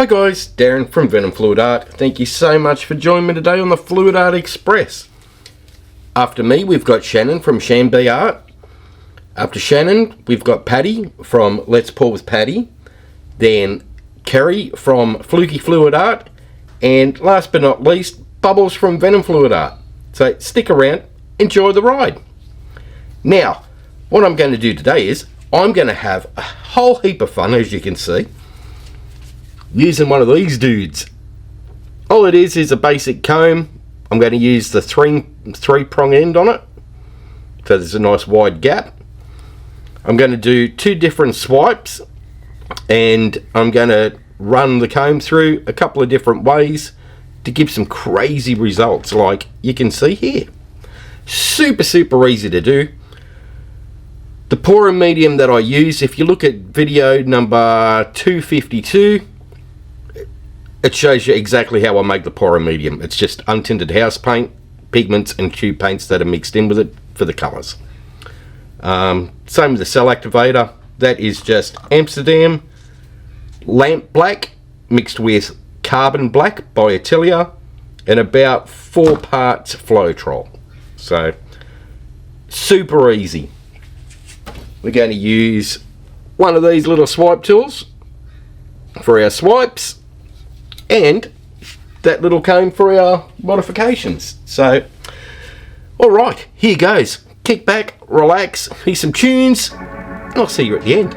Hi guys, Darren from venomfluidart. Thank you so much for joining me today on the Fluid Art Express. After me, we've got Shannon from Shambi Art. After Shannon, we've got Patty from Letspourwithpattie. Then Carrie from FlukieFluidArt. And last but not least, Bubbles from venomfluidart. So stick around, enjoy the ride. Now, what I'm going to do today is, I'm going to have a whole heap of fun, as you can see, using one of these dudes. All it is a basic comb. I'm going to use the three prong end on it, so there's a nice wide gap. I'm going to do two different swipes, and I'm going to run the comb through a couple of different ways to give some crazy results, like you can see here. Super easy to do. The pouring medium that I use, if you look at video number 252, it shows you exactly how I make the pouring medium. It's just untinted house paint, pigments and tube paints that are mixed in with it for the colours. Same with the cell activator. That is just Amsterdam lamp black mixed with carbon black by Atelier and about 4 parts Floetrol. So super easy. We're going to use one of these little swipe tools for our swipes, and that little comb for our modifications. So, alright, here goes. Kick back, relax, hear some tunes, and I'll see you at the end.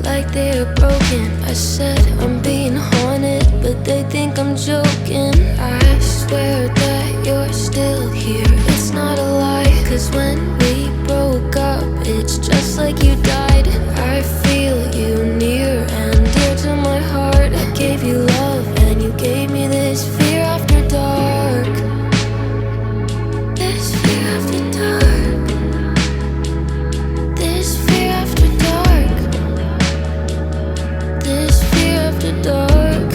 Like they're broken. I said I'm being haunted, but they think I'm joking. I swear that you're still here. It's not a lie, cause when we broke up, it's just like you died. I feel you near and dear to my heart. I gave you love and you gave me this fear after dark. This fear after dark. This fear after dark. This fear after dark.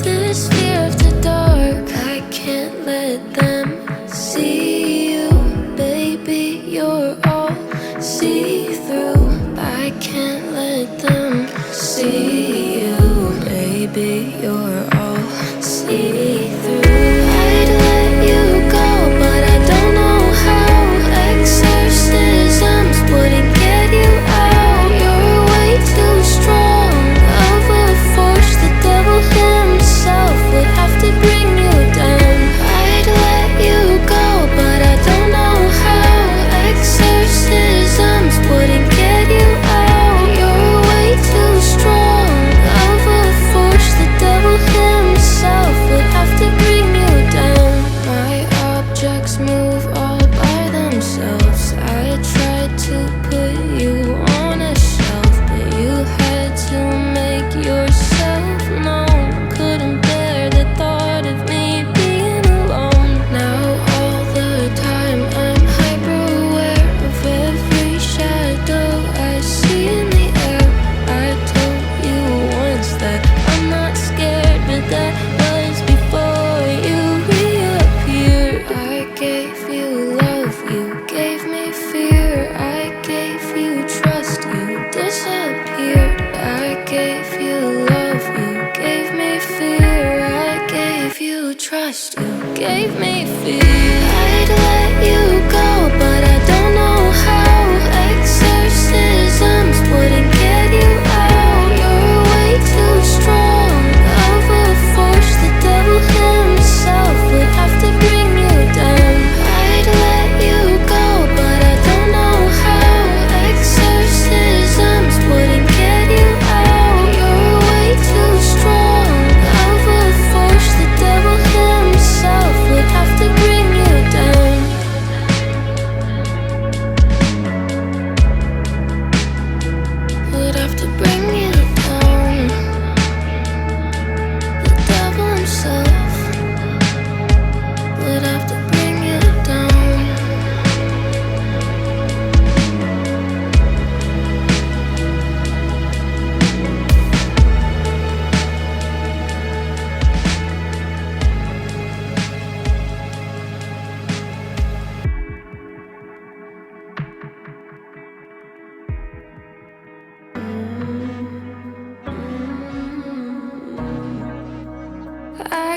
This fear after dark. I can't let them see you, baby. You're all see through. I can't let them see you, baby. You're all see through. I'd let you go, but I don't know how. Exorcisms wouldn't get you out. You're way too strong of a force. The devil himself would have to bring you down. I'd let you go, but I don't know how. Exorcisms wouldn't get you out. You're way too strong of a force. The devil himself would have to bring you down. My objects move all by themselves. I tried to put you on a shelf, but you had to make yourself known. Couldn't bear the thought of me being alone. Now all the time I'm hyper aware of every shadow I see in the air. I told you once that I'm not scared, but that was before you reappeared. I gave you love, you gave me fear. I gave you trust, you disappeared. I gave you love, you gave me fear. I gave you trust, you gave me fear. I'd let you go, but I don't know how. Exorcisms wouldn't get you out. You're way too strong of a force. The devil himself would have to bring you down. I'd let you go, but I don't know how. Exorcisms wouldn't get you out. You're way too strong of a force. The devil himself would have to bring you down.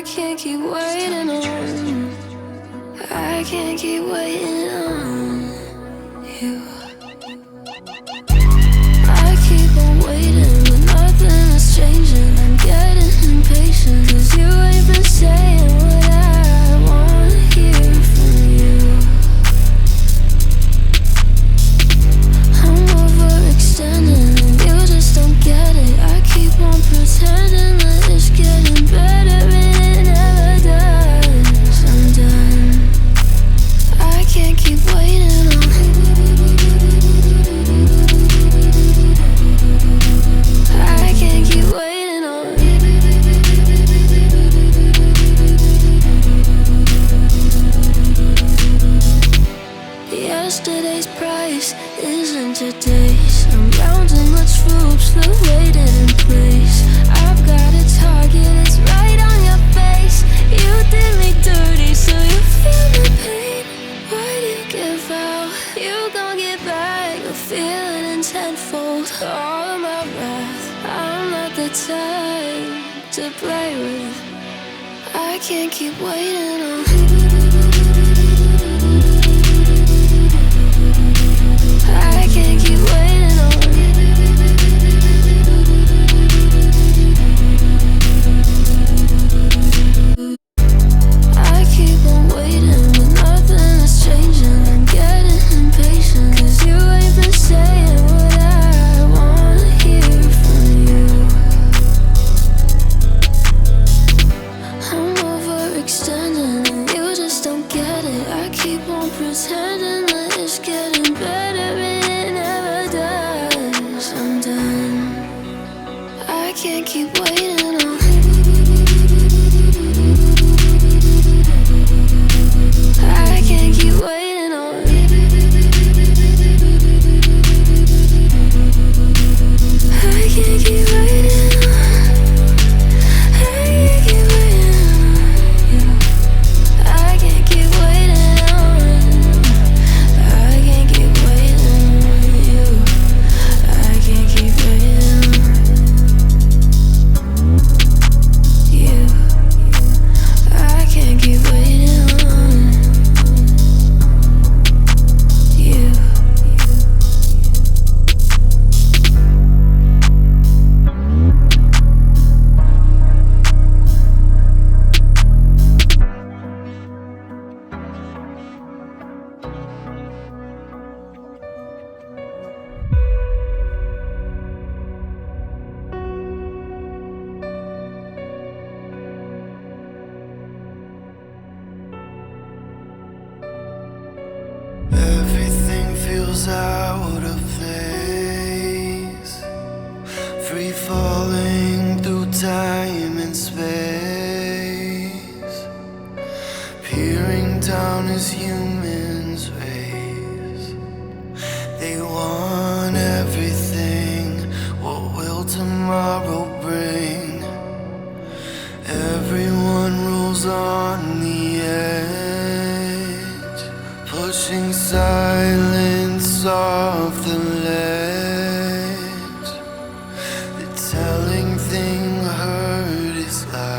can't keep waiting on. I can't keep waiting on you. I keep on waiting, but nothing is changing. I'm getting impatient, 'cause you ain't been saying what I want to hear from you. I'm overextending, and you just don't get it. I keep on pretending that it's getting better, and it never does. I'm done. I can't keep waiting on. I can't keep waiting on. Yesterday's price isn't today's. I'm rounding the troops, they're waiting in place. I've got a target, it's right on your face. You did me dirty, so you feel the pain. Why do you give out? You gon' get back the feeling in tenfold. All of my wrath, I'm not the type to play with. I can't keep waiting on. I can't keep waiting on. I keep on waiting, but nothing is changing. I'm getting impatient, 'cause you ain't been saying what I want to hear from you. I'm overextending, and you just don't get it. I keep on pretending that it's getting better, and it never does. I'm done. I can't keep waiting on. I can't keep waiting on. I can't keep waiting on. I can't keep waiting on you. I can't keep waiting on. I can't keep waiting on you. I can't keep waiting on you. I can't keep waiting on you. Everything feels out of place, free falling through time and space, peering down as humans race. They want everything. What will tomorrow bring? Everyone rolls on the edge, pushing silence off the ledge. The telling thing heard is loud.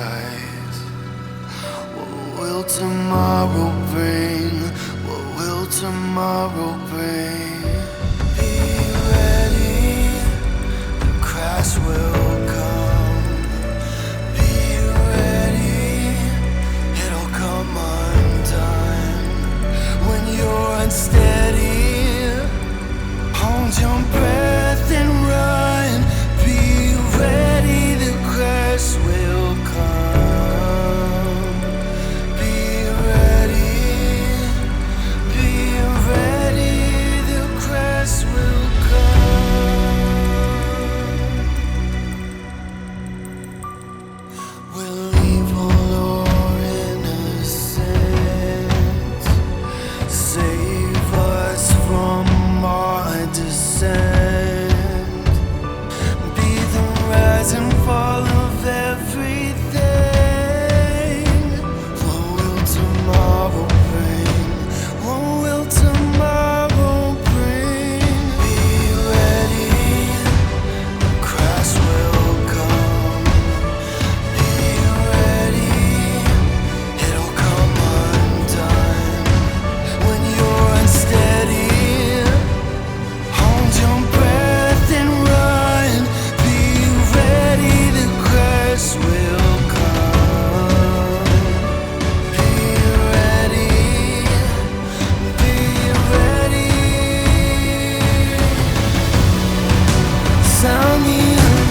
sound the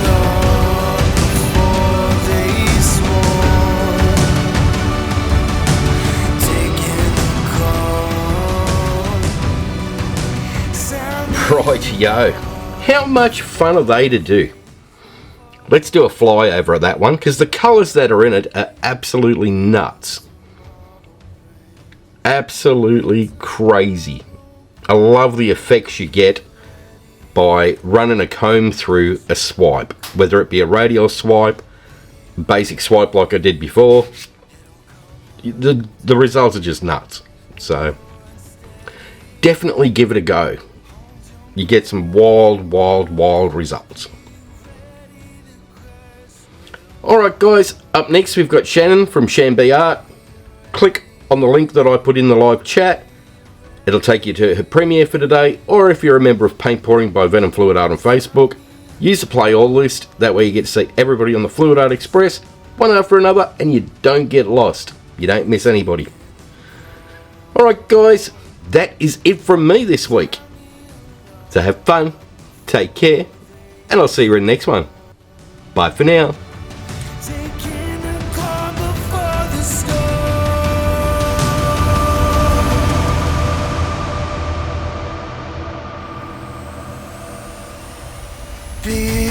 alarm before they swarm, taking the call. Right, yo. How much fun are they to do? Let's do a flyover of that one, because the colours that are in it are absolutely nuts. Absolutely crazy. I love the effects you get by running a comb through a swipe, whether it be a radial swipe, basic swipe like I did before. The results are just nuts. So definitely give it a go. You get some wild results. Alright guys, up next we've got Shannon from Shelli Art. Click on the link that I put in the live chat. It'll take you to her premiere for today, or if you're a member of Paint Pouring by venomfluidart on Facebook, use the play all list. That way you get to see everybody on the Fluid Art Express, one after another, and you don't get lost. You don't miss anybody. Alright guys, that is it from me this week. So have fun, take care, and I'll see you in the next one. Bye for now. Taking the calm before the storm. Be